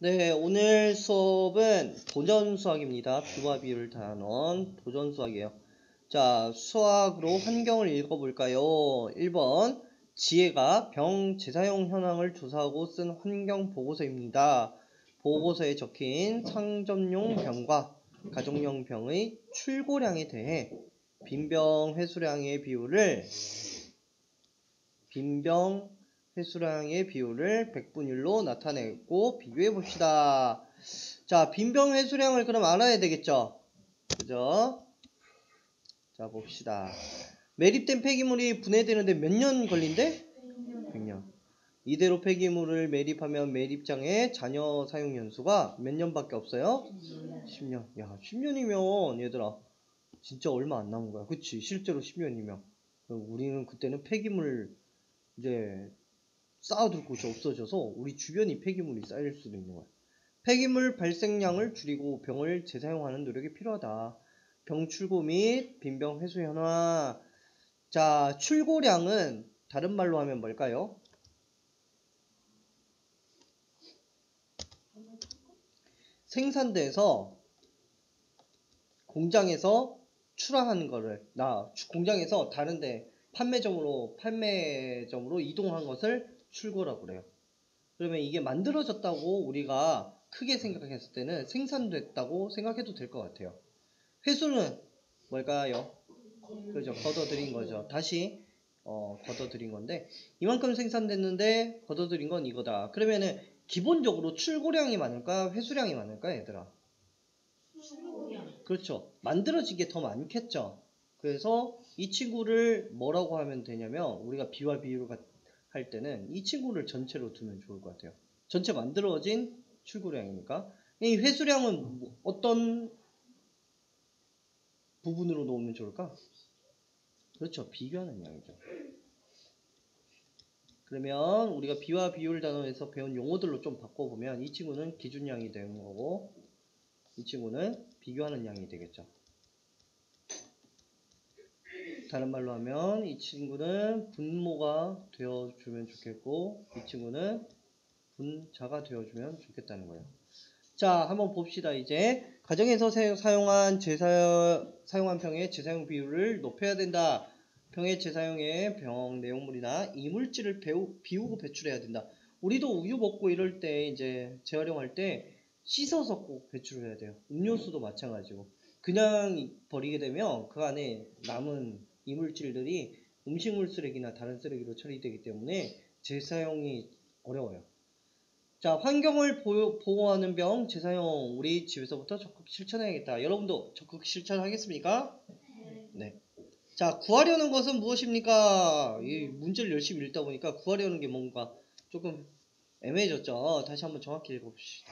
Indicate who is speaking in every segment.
Speaker 1: 네, 오늘 수업은 도전 수학입니다. 비와 비율 단원 도전 수학이에요. 자, 수학으로 환경을 읽어볼까요? 1번 지혜가 병 재사용 현황을 조사하고 쓴 환경 보고서입니다. 보고서에 적힌 상점용 병과 가정용 병의 출고량에 대해 빈병 회수량의 비율을 회수량의 비율을 백분율로 나타내고 비교해 봅시다. 자, 빈병 회수량을 그럼 알아야 되겠죠? 그죠? 자, 봅시다. 매립된 폐기물이 분해되는데 몇 년 걸린대? 100년. 이대로 폐기물을 매립하면 매립장의 잔여 사용 연수가 몇 년밖에 없어요? 10년. 야, 10년이면 얘들아 진짜 얼마 안 남은 거야. 그치? 실제로 10년이면. 우리는 그때는 폐기물 이제 쌓아둘 곳이 없어져서 우리 주변이 폐기물이 쌓일 수도 있는 거야. 폐기물 발생량을 줄이고 병을 재사용하는 노력이 필요하다. 병 출고 및 빈병 회수 현황. 자, 출고량은 다른 말로 하면 뭘까요? 생산돼서 공장에서 출하한 거를 공장에서 다른데 판매점으로 이동한 것을 출고라고 그래요. 그러면 이게 만들어졌다고 우리가 크게 생각했을 때는 생산됐다고 생각해도 될 것 같아요. 회수는 뭘까요? 그죠? 걷어들인 거죠. 다시 걷어들인 건데 이만큼 생산됐는데 걷어들인 건 이거다. 그러면은 기본적으로 출고량이 많을까? 회수량이 많을까? 얘들아? 그렇죠. 만들어진 게 더 많겠죠. 그래서 이 친구를 뭐라고 하면 되냐면 우리가 비와 비율을 할 때는 이 친구를 전체로 두면 좋을 것 같아요. 전체 만들어진 출고량이니까. 이 회수량은 어떤 부분으로 놓으면 좋을까? 그렇죠. 비교하는 양이죠. 그러면 우리가 비와 비율 단원에서 배운 용어들로 좀 바꿔보면 이 친구는 기준량이 되는 거고 이 친구는 비교하는 양이 되겠죠. 다른 말로 하면 이 친구는 분모가 되어주면 좋겠고 이 친구는 분자가 되어주면 좋겠다는 거예요. 자, 한번 봅시다. 이제 가정에서 사용한 병의 재사용 비율을 높여야 된다. 병의 재사용에 병 내용물이나 이물질을 비우고 배출해야 된다. 우리도 우유 먹고 이럴 때 이제 재활용할 때 씻어서 꼭 배출해야 돼요. 음료수도 마찬가지고 그냥 버리게 되면 그 안에 남은 이물질들이 음식물 쓰레기나 다른 쓰레기로 처리되기 때문에 재사용이 어려워요. 자, 환경을 보호하는 병 재사용 우리 집에서부터 적극 실천해야겠다. 여러분도 적극 실천하겠습니까? 네. 자, 구하려는 것은 무엇입니까? 이 문제를 열심히 읽다 보니까 구하려는 게 뭔가 조금 애매해졌죠. 다시 한번 정확히 읽어봅시다.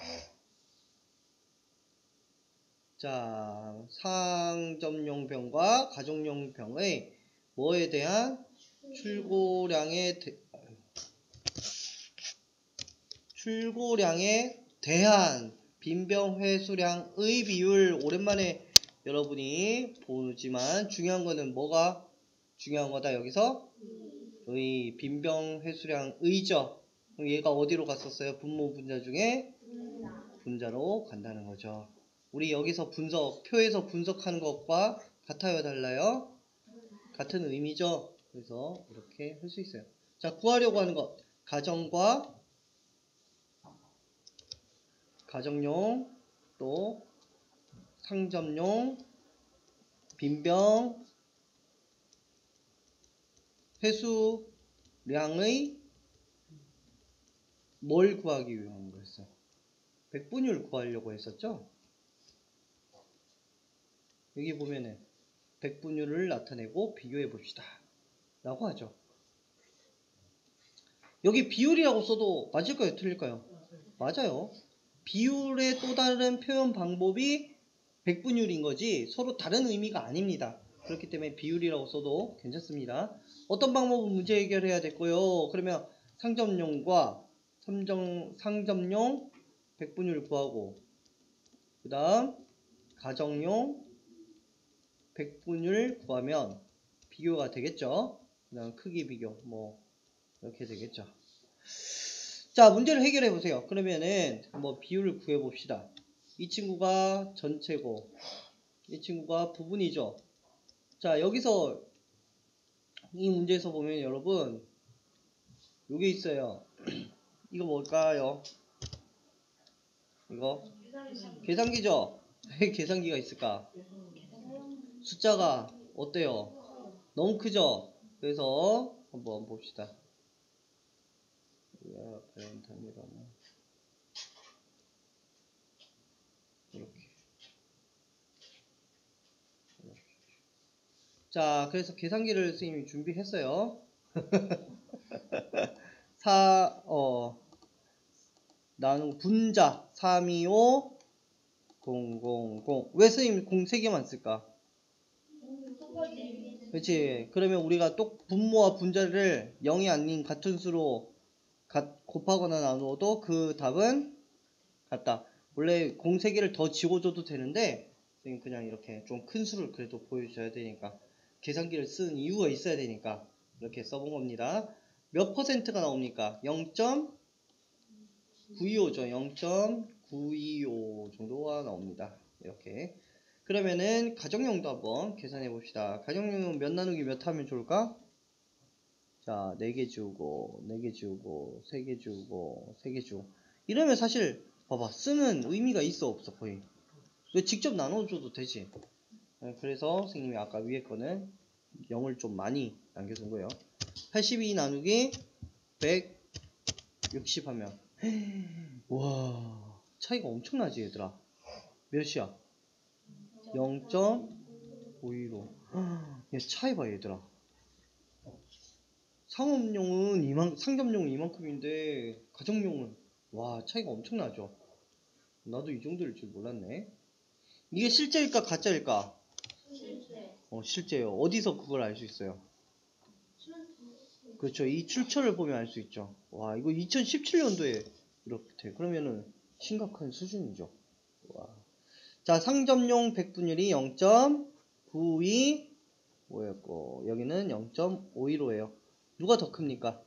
Speaker 1: 자, 상점용 병과 가정용 병의 뭐에 대한 출고량에 대한 빈병 회수량의 비율. 오랜만에 여러분이 보지만 중요한 거는 뭐가 중요한 거다 여기서? 의 빈병 회수량의죠. 그럼 얘가 어디로 갔었어요? 분모 분자 중에 분자로 간다는 거죠. 우리 여기서 표에서 분석하는 것과 같아요, 달라요? 같은 의미죠. 그래서 이렇게 할 수 있어요. 자, 구하려고 하는 것. 가정용 또 상점용 빈병 회수량의 뭘 구하기 위한 거였어요? 백분율 구하려고 했었죠? 여기 보면은 백분율을 나타내고 비교해 봅시다 라고 하죠. 여기 비율이라고 써도 맞을까요? 틀릴까요? 맞아요. 비율의 또 다른 표현 방법이 백분율인 거지 서로 다른 의미가 아닙니다. 그렇기 때문에 비율이라고 써도 괜찮습니다. 어떤 방법은 문제 해결해야 됐고요. 그러면 상점용과 상점용 백분율 구하고 그 다음 가정용 백분율 구하면 비교가 되겠죠. 그 다음 크기 비교 뭐 이렇게 되겠죠. 자, 문제를 해결해 보세요. 그러면은 뭐 비율을 구해 봅시다. 이 친구가 전체고 이 친구가 부분이죠. 자, 여기서 이 문제에서 보면 여러분 요게 있어요. 이거 뭘까요? 이거 계산기죠? 왜 계산기가 있을까? 숫자가 어때요? 너무 크죠? 그래서 한번 봅시다. 이렇게. 자, 그래서 계산기를 선생님이 준비했어요. 나누 분자 325 000. 왜 선생님 0 3개만 쓸까? 그렇지. 그러면 우리가 또 분모와 분자를 0이 아닌 같은 수로 곱하거나 나누어도 그 답은 같다. 원래 0 3개를 더 지워줘도 되는데 선생님 그냥 이렇게 좀 큰 수를 그래도 보여줘야 되니까 계산기를 쓰는 이유가 있어야 되니까 이렇게 써본 겁니다. 몇 퍼센트가 나옵니까? 0.925죠. 0.925 정도가 나옵니다. 이렇게. 그러면은 가정용도 한번 계산해 봅시다. 가정용은 몇 나누기 몇 하면 좋을까? 자, 4개 지우고 4개 지우고 3개 지우고 3개 지우고 이러면 사실 봐봐 쓰는 의미가 있어 없어 거의. 왜 직접 나눠줘도 되지. 그래서 선생님이 아까 위에 거는 0을 좀 많이 남겨둔 거예요. 82 나누기 160 하면 와 차이가 엄청나지 얘들아. 몇이야? 0.515. 얘 차이 봐 얘들아. 상점용은 이만큼인데 가정용은 와 차이가 엄청나죠. 나도 이 정도일 줄 몰랐네. 이게 실제일까 가짜일까?
Speaker 2: 실제.
Speaker 1: 실제요. 어디서 그걸 알 수 있어요? 그렇죠. 이 출처를 보면 알 수 있죠. 와 이거 2017년도에 이렇게 돼. 그러면은 심각한 수준이죠. 와. 자, 상점용 백분율이 0.92 뭐였고 여기는 0.515예요. 누가 더 큽니까?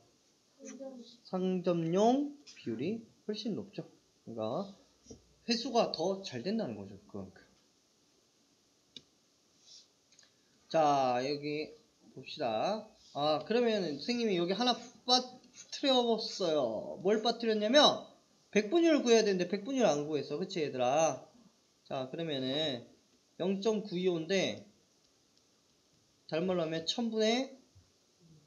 Speaker 1: 상점용 비율이 훨씬 높죠. 그러니까 회수가 더 잘 된다는 거죠. 그만큼. 자, 여기 봅시다. 그러면 선생님이 여기 하나 빠뜨렸어요. 뭘 빠뜨렸냐면 백분율을 구해야 되는데 백분율 안 구했어. 그치 얘들아? 자, 그러면은 0.925인데 다른 말로 하면 1000분의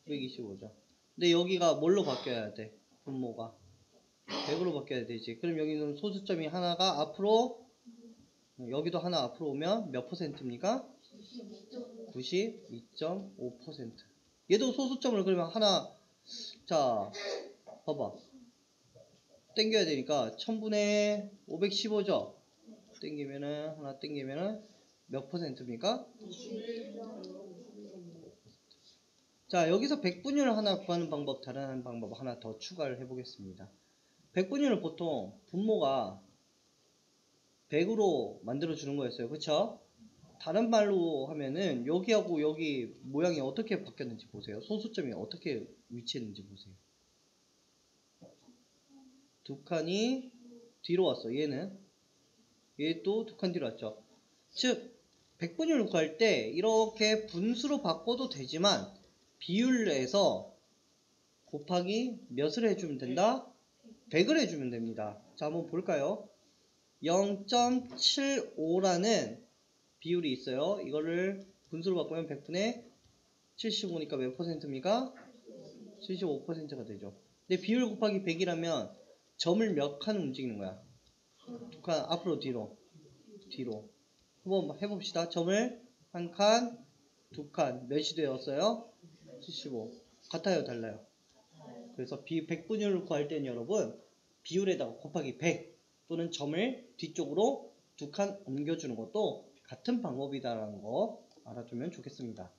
Speaker 1: 125죠. 근데 여기가 뭘로 바뀌어야 돼? 분모가 100으로 바뀌어야 되지. 그럼 여기는 소수점이 하나가 앞으로 여기도 하나 앞으로 오면 몇 퍼센트입니까? 92.5%. 얘도 소수점을 그러면 하나 자 봐봐 땡겨야 되니까 1000분의 515죠. 땡기면은 하나 땡기면은 몇 퍼센트입니까? 자 여기서 백분율을 하나 구하는 방법 다른 방법 하나 더 추가를 해 보겠습니다. 백분율을 보통 분모가 100으로 만들어 주는 거였어요. 그쵸? 다른 말로 하면은 여기하고 여기 모양이 어떻게 바뀌었는지 보세요. 소수점이 어떻게 위치했는지 보세요. 두 칸이 뒤로 왔어. 얘는 얘 또 두 칸 뒤로 왔죠. 즉 백분율을 구할 때 이렇게 분수로 바꿔도 되지만 비율에서 곱하기 몇을 해주면 된다? 100을 해주면 됩니다. 자 한번 볼까요? 0.75라는 비율이 있어요. 이거를 분수로 바꾸면 100분의 75니까 몇 퍼센트입니까? 75%가 되죠. 근데 비율 곱하기 100이라면 점을 몇 칸 움직이는 거야? 두 칸 앞으로 뒤로 한번 해봅시다. 점을 한 칸, 두 칸 몇이 되었어요? 75. 같아요 달라요? 그래서 100분율을 구할 때는 여러분 비율에다가 곱하기 100 또는 점을 뒤쪽으로 두 칸 옮겨주는 것도 같은 방법이다라는 거 알아두면 좋겠습니다.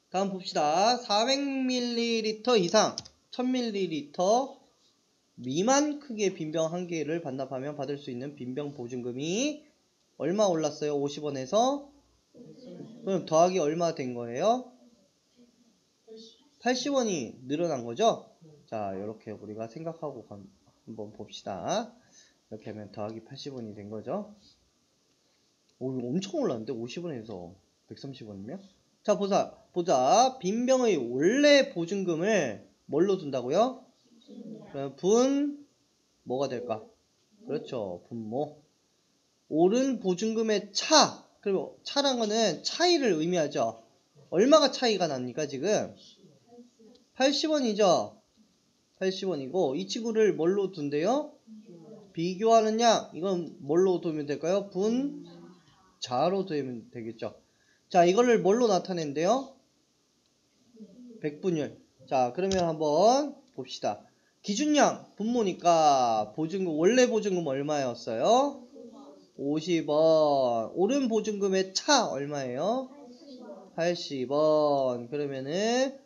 Speaker 1: 다음 봅시다. 400ml 이상 1000ml 미만 크기의 빈병 한 개를 반납하면 받을 수 있는 빈병 보증금이 얼마 올랐어요? 50원에서 그럼 더하기 얼마 된 거예요? 80원이 늘어난 거죠? 자, 이렇게 우리가 생각하고 한번 봅시다. 이렇게 하면 더하기 80원이 된 거죠. 오, 이거 엄청 올랐는데? 50원에서 130원이면? 자, 보자. 빈병의 원래 보증금을 뭘로 둔다고요? 그럼 뭐가 될까? 그렇죠. 분모. 오른 보증금의 차. 그리고 차란 거는 차이를 의미하죠. 얼마가 차이가 납니까, 지금? 80원이죠. 80원이고, 이 친구를 뭘로 둔대요? 비교하는 양. 이건 뭘로 두면 될까요? 분자로 두면 되겠죠. 자, 이거를 뭘로 나타낸대요? 백분율. 자, 그러면 한번 봅시다. 기준량 분모니까 원래 보증금 얼마였어요? 50원. 오른 보증금의 차 얼마예요? 80원. 그러면은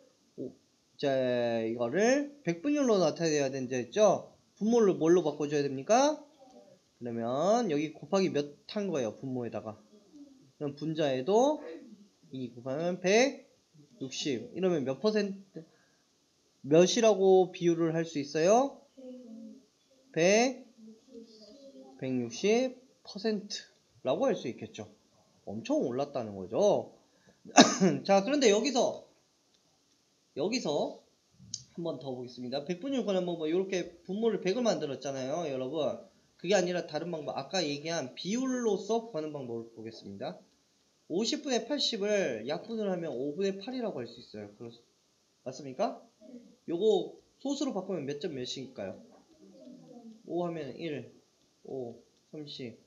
Speaker 1: 이제 이거를 백분율로 나타내야 된다 했죠? 분모를 뭘로 바꿔줘야 됩니까? 그러면 여기 곱하기 몇 한 거예요? 분모에다가. 그럼 분자에도 2 곱하면 160. 이러면 몇 퍼센트? 몇이라고 비율을 할 수 있어요? 160%라고 할 수 있겠죠. 엄청 올랐다는 거죠. 자, 그런데 여기서 한번 더 보겠습니다. 백분율권은 뭐 이렇게 분모를 100을 만들었잖아요, 여러분. 그게 아니라 다른 방법, 아까 얘기한 비율로서 구하는 방법을 보겠습니다. 50분의 80을 약분을 하면 5분의 8이라고 할 수 있어요. 맞습니까? 요거 소수로 바꾸면 몇 점 몇일까요? 5 하면 1, 5, 30,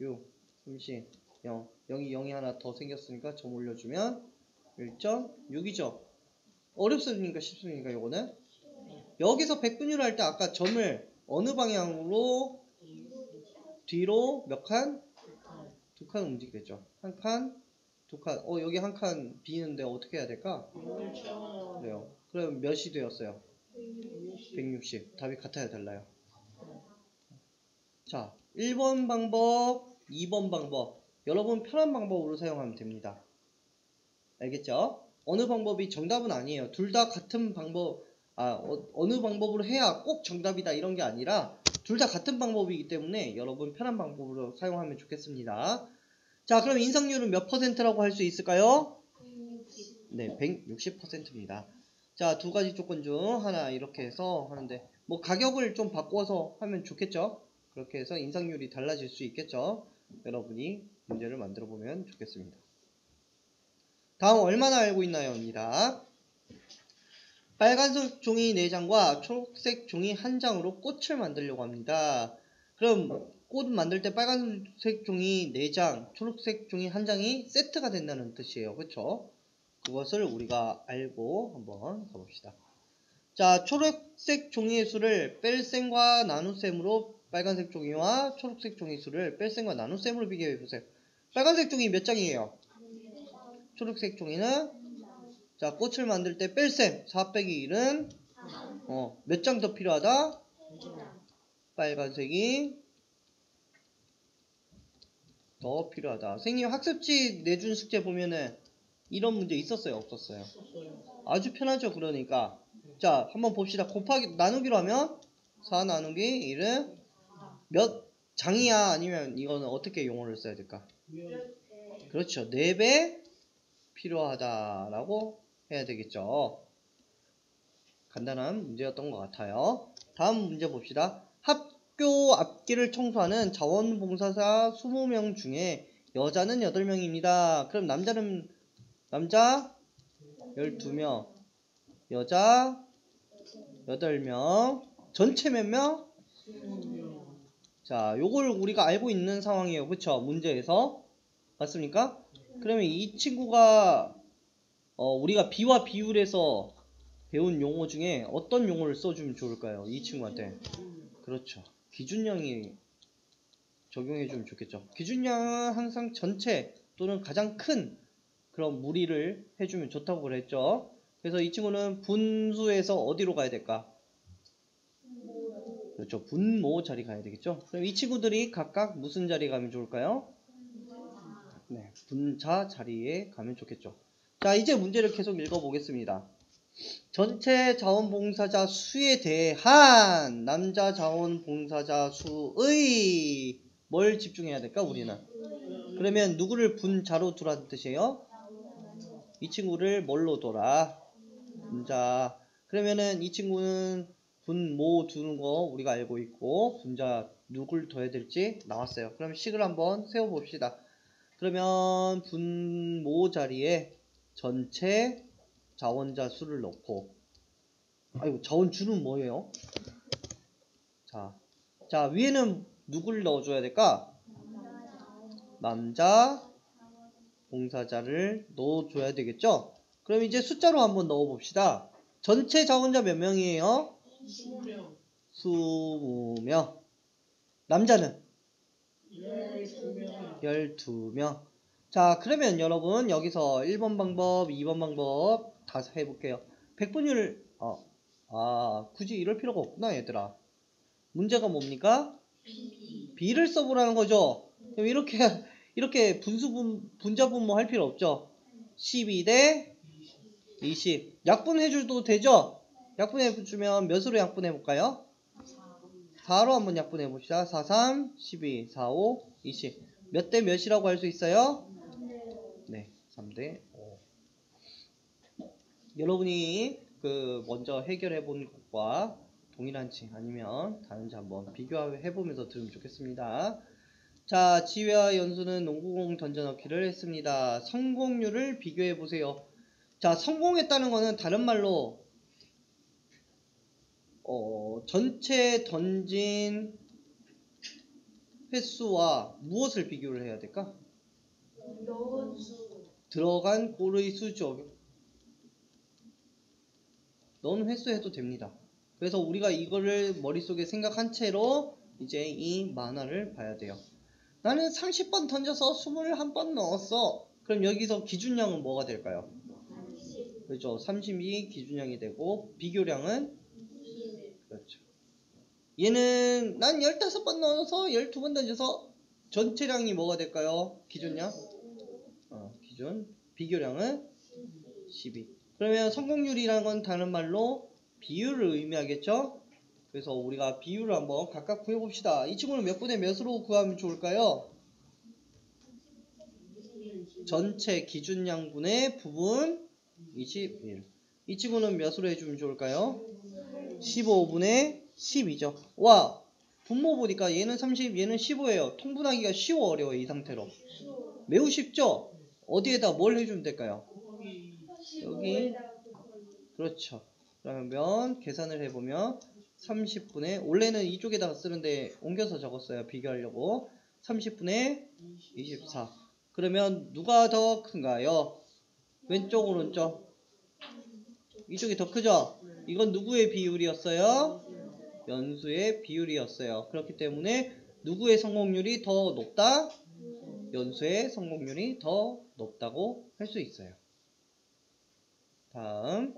Speaker 1: 6, 30, 0. 여기 0이 하나 더 생겼으니까 점 올려주면 1.6이죠. 어렵습니까? 쉽습니까? 요거는? 여기서 백분율 할 때 아까 점을 어느 방향으로 뒤로 몇 칸? 2칸 움직이겠죠. 한 칸, 2칸. 여기 한 칸 비는데 어떻게 해야 될까? 그래요. 그럼 몇이 되었어요? 160. 답이 같아야 달라요. 자, 1번 방법, 2번 방법. 여러분 편한 방법으로 사용하면 됩니다. 알겠죠? 어느 방법이 정답은 아니에요. 둘 다 같은 방법, 어느 방법으로 해야 꼭 정답이다 이런 게 아니라 둘 다 같은 방법이기 때문에 여러분 편한 방법으로 사용하면 좋겠습니다. 자, 그럼 인상률은 몇 퍼센트라고 할 수 있을까요? 160. 네, 160%입니다. 자, 두 가지 조건 중 하나 이렇게 해서 하는데 뭐 가격을 좀 바꿔서 하면 좋겠죠? 그렇게 해서 인상률이 달라질 수 있겠죠? 여러분이 문제를 만들어 보면 좋겠습니다. 다음 얼마나 알고 있나요? 입니다. 빨간색 종이 4장과 초록색 종이 1장으로 꽃을 만들려고 합니다. 그럼 꽃 만들 때 빨간색 종이 4장, 초록색 종이 1장이 세트가 된다는 뜻이에요. 그쵸? 그것을 우리가 알고 한번 가봅시다. 자, 초록색 종이의 수를 뺄셈과 나눗셈으로 빨간색 종이와 초록색 종이 수를 뺄셈과 나눗셈으로 비교해보세요. 빨간색 종이 몇 장이에요? 초록색 종이는 자, 꽃을 만들 때 뺄셈 4 빼기 1은 몇 장 더 필요하다? 빨간색이 더 필요하다. 선생님 학습지 내준 숙제 보면은 이런 문제 있었어요? 없었어요? 아주 편하죠. 그러니까 자, 한번 봅시다. 곱하기 나누기로 하면 4 나누기 1은 몇 장이야? 아니면 이거는 어떻게 용어를 써야 될까? 그렇죠. 4배 필요하다라고 해야 되겠죠. 간단한 문제였던 것 같아요. 다음 문제 봅시다. 학교 앞길을 청소하는 자원봉사자 20명 중에 여자는 8명입니다. 그럼 남자 12명, 여자 8명, 전체 몇 명? 자, 요걸 우리가 알고 있는 상황이에요. 그쵸? 문제에서. 맞습니까? 그러면 이 친구가 우리가 비와 비율에서 배운 용어 중에 어떤 용어를 써주면 좋을까요? 이 친구한테. 그렇죠. 기준량이 적용해주면 좋겠죠. 기준량은 항상 전체 또는 가장 큰 그런 무리를 해주면 좋다고 그랬죠. 그래서 이 친구는 분수에서 어디로 가야 될까? 그렇죠. 분모 자리 가야 되겠죠. 그럼 이 친구들이 각각 무슨 자리에 가면 좋을까요? 네, 분자 자리에 가면 좋겠죠. 자, 이제 문제를 계속 읽어보겠습니다. 전체 자원봉사자 수에 대한 남자 자원봉사자 수의 뭘 집중해야 될까 우리는? 그러면 누구를 분자로 두라는 뜻이에요? 이 친구를 뭘로 둬라? 분자. 그러면은 이 친구는 분모 두는 거 우리가 알고 있고 분자 누굴 둬야 될지 나왔어요. 그럼 식을 한번 세워봅시다. 그러면 분모 자리에 전체 자원자 수를 넣고, 아이고 자원주는 뭐예요? 자 위에는 누굴 넣어줘야 될까? 남자 봉사자를 넣어줘야 되겠죠? 그럼 이제 숫자로 한번 넣어봅시다. 전체 자원자 몇 명이에요?
Speaker 2: 20명.
Speaker 1: 20명. 남자는?
Speaker 2: 12명.
Speaker 1: 12명. 자, 그러면 여러분 여기서 1번 방법, 2번 방법 다 해볼게요. 백분율 굳이 이럴 필요가 없구나 얘들아. 문제가 뭡니까? B를 써보라는 거죠. 그럼 이렇게 분자 분모 할 필요 없죠. 12 대 20. 약분해줘도 되죠? 약분해주면 몇으로 약분해볼까요? 4로 한번 약분해봅시다. 4, 3, 12, 4, 5, 20. 몇 대 몇이라고 할 수 있어요? 네, 3대 5. 여러분이 먼저 해결해 본 것과 동일한지 아니면 다른지 한번 비교해보면서 들으면 좋겠습니다. 자, 지회와 연수는 농구공 던져넣기를 했습니다. 성공률을 비교해보세요. 자, 성공했다는 거는 다른 말로 전체 던진 횟수와 무엇을 비교를 해야 될까? 들어간 골의 수죠. 넣은 횟수 해도 됩니다. 그래서 우리가 이거를 머릿속에 생각한 채로 이제 이 만화를 봐야 돼요. 나는 30번 던져서 21번 넣었어. 그럼 여기서 기준량은 뭐가 될까요? 30. 그렇죠. 30이 기준량이 되고 비교량은? 20. 그렇죠. 얘는 난 15번 넣어서 12번 던져서 전체량이 뭐가 될까요? 기준량? 기준. 비교량은? 12. 그러면 성공률이라는 건 다른 말로 비율을 의미하겠죠? 그래서 우리가 비율을 한번 각각 구해봅시다. 이 친구는 몇 분의 몇으로 구하면 좋을까요? 전체 기준량분의 부분 21. 이 친구는 몇으로 해주면 좋을까요? 15분의 10이죠. 와, 분모 보니까 얘는 30, 얘는 15예요. 통분하기가 쉬워, 어려워, 이 상태로? 매우 쉽죠? 어디에다 뭘 해주면 될까요? 여기. 그렇죠. 그러면 계산을 해보면 30분의, 원래는 이쪽에다가 쓰는데 옮겨서 적었어요. 비교하려고. 30분의 24. 그러면 누가 더 큰가요? 왼쪽, 오른쪽? 이쪽이 더 크죠? 이건 누구의 비율이었어요? 연수의 비율이었어요. 그렇기 때문에 누구의 성공률이 더 높다? 연수의 성공률이 더 높다고 할 수 있어요. 다음,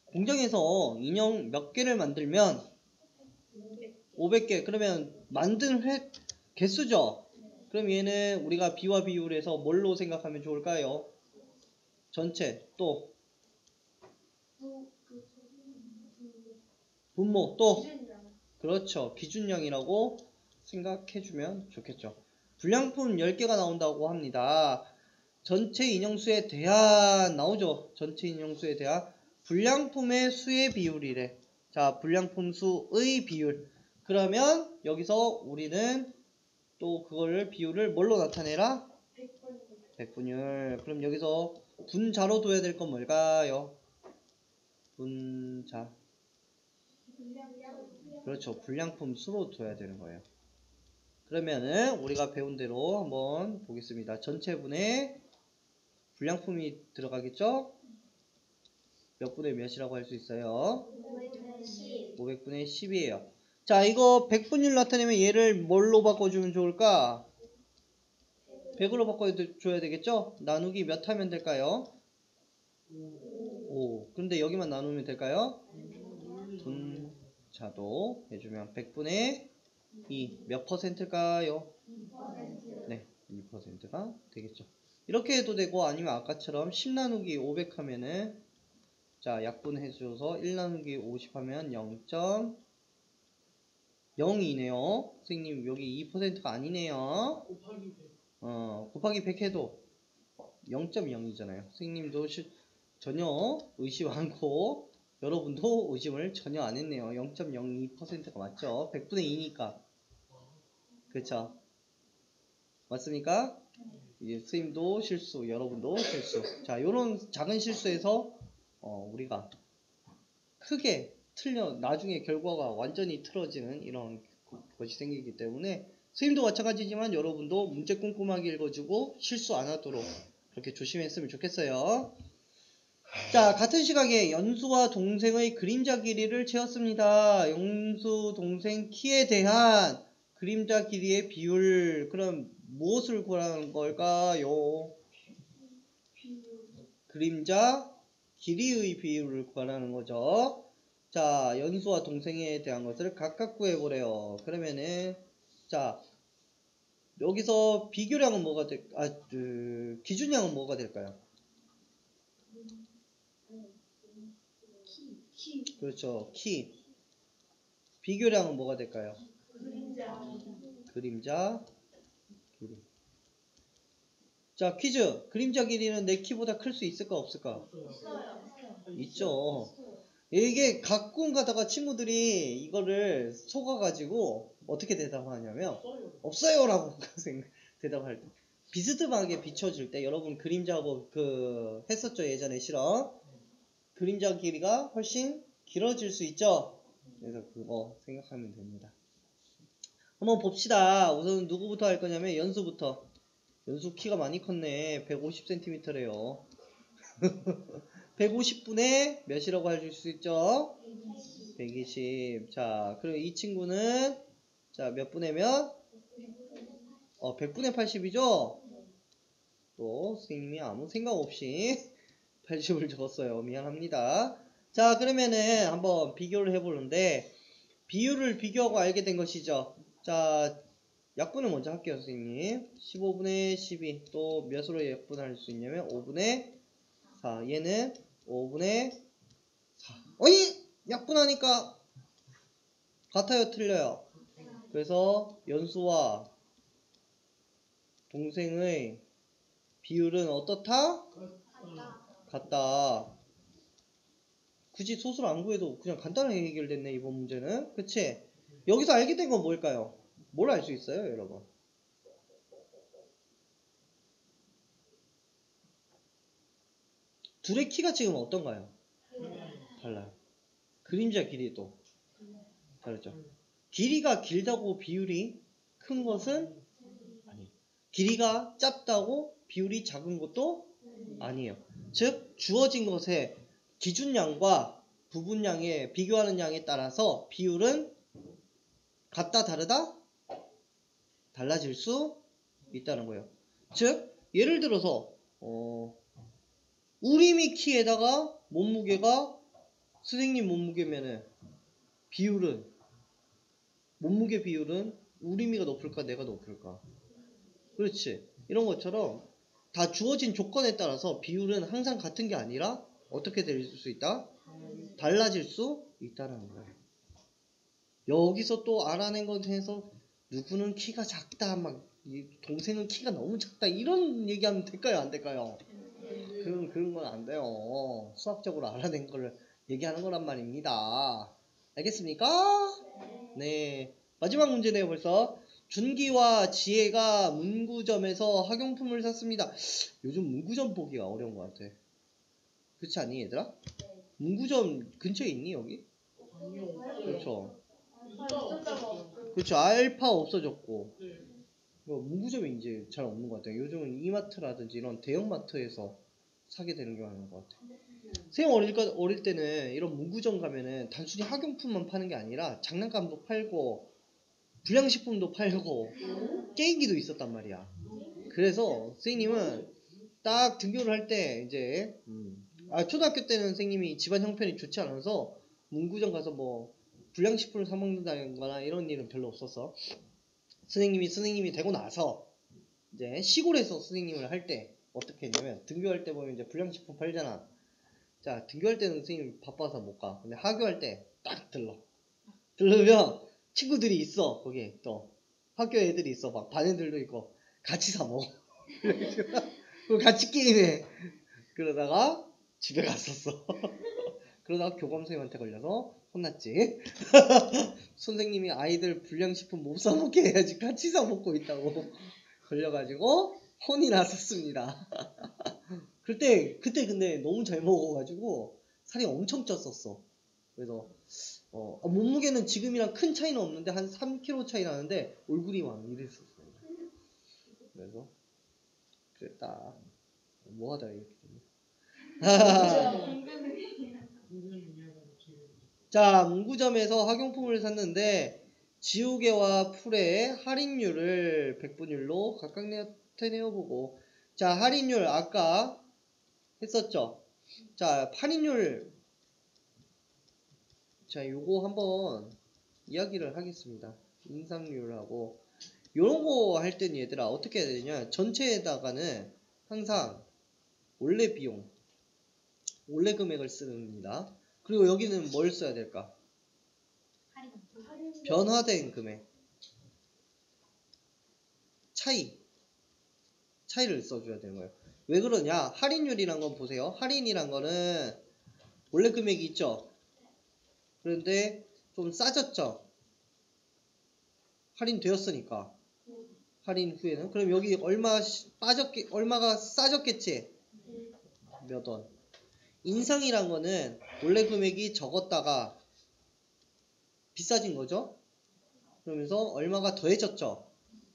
Speaker 1: 공장에서 인형 몇 개를 만들면 500개. 그러면 만든 개수죠? 그럼 얘는 우리가 비와 비율해서 뭘로 생각하면 좋을까요? 전체, 또 분모, 또 그렇죠. 기준량이라고 생각해주면 좋겠죠. 불량품 10개가 나온다고 합니다. 전체 인형수에 대한 나오죠. 전체 인형수에 대한 불량품의 수의 비율이래. 자, 불량품 수의 비율. 그러면 여기서 우리는 또 그거를 비율을 뭘로 나타내라? 100분율. 그럼 여기서 분자로 둬야 될 건 뭘까요? 분자. 그렇죠. 불량품 수로 둬야 되는 거예요. 그러면은 우리가 배운 대로 한번 보겠습니다. 전체분에 불량품이 들어가겠죠? 몇 분의 몇이라고 할 수 있어요? 500분의 10이에요. 자, 이거 100분율 나타내면 얘를 뭘로 바꿔주면 좋을까? 100으로 바꿔줘야 되겠죠? 나누기 몇 하면 될까요? 5. 그런데 여기만 나누면 될까요? 분자도 해주면 100분의 2. 몇 퍼센트일까요? 2%. 네, 2%가 되겠죠. 이렇게 해도 되고 아니면 아까처럼 10 나누기 500 하면은 자 약분해 줘서 1 나누기 50 하면 0.02네요. 선생님 여기 2%가 아니네요. 곱하기 100 해도 0.0이잖아요. 선생님도 전혀 의심 않고 여러분도 의심을 전혀 안 했네요. 0.02%가 맞죠? 100분의 2니까. 그렇죠? 맞습니까? 이제 선생님도 실수, 여러분도 실수. 자, 요런 작은 실수에서 우리가 크게 나중에 결과가 완전히 틀어지는 이런 것이 생기기 때문에 선생님도 마찬가지지만 여러분도 문제 꼼꼼하게 읽어주고 실수 안 하도록 그렇게 조심했으면 좋겠어요. 자, 같은 시각에 연수와 동생의 그림자 길이를 재었습니다. 연수 동생 키에 대한 그림자 길이의 비율, 그럼 무엇을 구하는 걸까요? 그림자 길이의 비율을 구하라는 거죠. 자, 연수와 동생에 대한 것을 각각 구해보래요. 그러면은 자, 여기서 비교량은 뭐가 기준량은 뭐가 될까요? 그렇죠. 키. 비교량은 뭐가 될까요? 그림자 길이. 자, 퀴즈. 그림자 길이는 내 키보다 클 수 있을까 없을까? 있죠. 이게 가끔 가다가 친구들이 이거를 속아가지고 어떻게 대답하냐면 없어요 라고 대답할 때 비스듬하게 비춰줄 때 여러분 그림자하고 했었죠 예전에 실험. 그림자 길이가 훨씬 길어질 수 있죠. 그래서 그거 생각하면 됩니다. 한번 봅시다. 우선 누구부터 할 거냐면 연수부터. 연수 키가 많이 컸네. 150cm래요. 150분의 몇이라고 할 수 있죠? 120. 자, 그리고 이 친구는 자, 몇 분의 몇? 100분의 80이죠? 또 선생님이 아무 생각 없이 80을 적었어요. 미안합니다. 자, 그러면은 한번 비교를 해보는데 비율을 비교하고 알게 된 것이죠. 자, 약분을 먼저 할게요, 선생님. 15분의 12. 또 몇으로 약분할 수 있냐면 5분의 4. 얘는 5분의 4. 어이! 약분하니까 같아요, 틀려요? 그래서 연수와 동생의 비율은 어떻다? 같다. 굳이 소수를 안 구해도 그냥 간단하게 해결됐네, 이번 문제는. 그치? 여기서 알게 된 건 뭘까요? 뭘 알 수 있어요, 여러분? 둘의 키가 지금 어떤가요? 달라요. 그림자 길이도 다르죠. 길이가 길다고 비율이 큰 것은 아니에요. 길이가 짧다고 비율이 작은 것도 아니에요. 즉 주어진 것의 기준량과 부분량의 비교하는 양에 따라서 비율은 같다 다르다 달라질 수 있다는 거예요. 즉 예를 들어서 우리미 키에다가 몸무게가 선생님 몸무게면은 몸무게 비율은 우리미가 높을까 내가 높을까? 그렇지. 이런 것처럼 다 주어진 조건에 따라서 비율은 항상 같은 게 아니라 어떻게 될 수 있다? 달라질 수 있다는 거예요. 여기서 또 알아낸 것에서 누구는 키가 작다, 막 동생은 키가 너무 작다 이런 얘기하면 될까요? 안 될까요? 그런 건 안 돼요. 수학적으로 알아낸 걸 얘기하는 거란 말입니다. 알겠습니까? 네. 마지막 문제네요, 벌써. 준기와 지혜가 문구점에서 학용품을 샀습니다. 요즘 문구점 보기가 어려운 것 같아. 그렇지 않니, 얘들아? 문구점 근처에 있니, 여기? 그렇죠. 그렇죠. 알파 없어졌고. 문구점이 이제 잘 없는 것 같아요. 요즘은 이마트라든지 이런 대형마트에서 사게 되는 경우가 많은 것 같아요. 선생님 어릴 때는 이런 문구점 가면은 단순히 학용품만 파는 게 아니라 장난감도 팔고 불량식품도 팔고 게임기도 있었단 말이야. 그래서 선생님은 딱 등교를 할 때 이제 초등학교 때는 선생님이 집안 형편이 좋지 않아서 문구점 가서 뭐 불량식품을 사 먹는다거나 이런 일은 별로 없었어. 선생님이 되고 나서 이제 시골에서 선생님을 할 때 어떻게 했냐면 등교할 때 보면 이제 불량식품 팔잖아. 자, 등교할 때는 선생님 바빠서 못 가. 근데 하교할 때 딱 들르면 친구들이 있어. 거기에 또 학교 애들이 있어. 막 반 애들도 있고 같이 사 먹어. 그리고 같이 게임해. 그러다가 집에 갔었어. 그러다가 교감 선생님한테 걸려서 혼났지. 선생님이 아이들 불량식품 못 사먹게 해야지 같이 사먹고 있다고 걸려가지고 혼이 났었습니다. 그때 근데 너무 잘 먹어가지고 살이 엄청 쪘었어. 그래서 몸무게는 지금이랑 큰 차이는 없는데 한 3kg 차이 나는데 얼굴이 막 이랬었어요. 그래서 그랬다. 뭐 하다 이렇게 자, 문구점에서 학용품을 샀는데 지우개와 풀의 할인율을 100분율로 각각 나타내어보고. 자, 할인율 아까 했었죠. 자, 할인율. 자, 요거 한번 이야기를 하겠습니다. 인상률하고 요런 거 할 때는 얘들아 어떻게 해야 되냐, 전체에다가는 항상 원래 비용, 원래 금액을 씁니다. 그리고 여기는 뭘 써야 될까? 변화된 금액, 차이를 써줘야 되는 거예요. 왜 그러냐? 할인율이란 건 보세요. 할인이란 거는 원래 금액이 있죠. 그런데 좀 싸졌죠. 할인되었으니까. 할인 후에는. 그럼 여기 얼마가 싸졌겠지? 몇 원. 인상이란 거는 원래 금액이 적었다가 비싸진 거죠. 그러면서 얼마가 더해졌죠.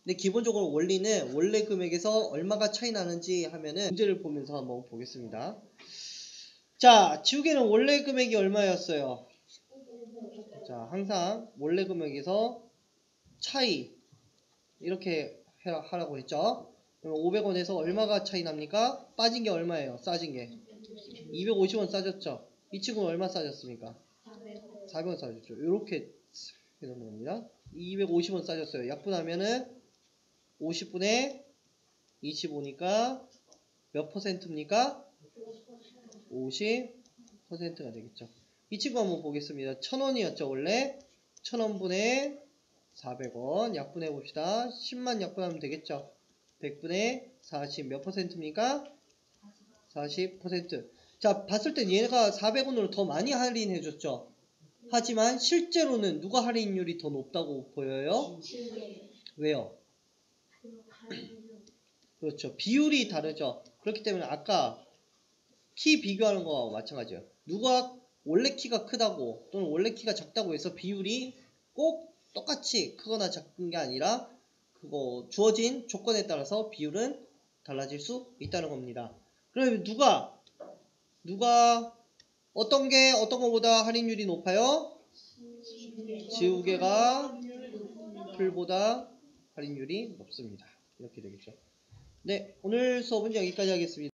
Speaker 1: 근데 기본적으로 원리는 원래 금액에서 얼마가 차이 나는지 하면은 문제를 보면서 한번 보겠습니다. 자, 지우개는 원래 금액이 얼마였어요? 자, 항상 원래 금액에서 차이 이렇게 하라고 했죠. 그럼 500원에서 얼마가 차이 납니까? 빠진 게 얼마예요? 싸진 게 250원 싸졌죠. 이 친구는 얼마 싸졌습니까? 400원 싸졌죠. 이렇게 해놓은 겁니다. 250원 싸졌어요. 약분하면은 50분의 25니까 몇 퍼센트입니까? 50%가 되겠죠. 이 친구 한번 보겠습니다. 1000원이었죠 원래. 1000원분의 400원 약분해 봅시다. 10만 약분하면 되겠죠. 100분의 40 몇 퍼센트입니까? 40%. 자, 봤을 땐 얘가 400원으로 더 많이 할인해 줬죠. 하지만 실제로는 누가 할인율이 더 높다고 보여요? 왜요? 그렇죠. 비율이 다르죠. 그렇기 때문에 아까 키 비교하는 거와 마찬가지예요. 누가 원래 키가 크다고 또는 원래 키가 작다고 해서 비율이 꼭 똑같이 크거나 작은 게 아니라 그거 주어진 조건에 따라서 비율은 달라질 수 있다는 겁니다. 그러면 누가 어떤 거보다 할인율이 높아요? 지우개가 풀보다 할인율이 높습니다. 이렇게 되겠죠. 네, 오늘 수업은 여기까지 하겠습니다.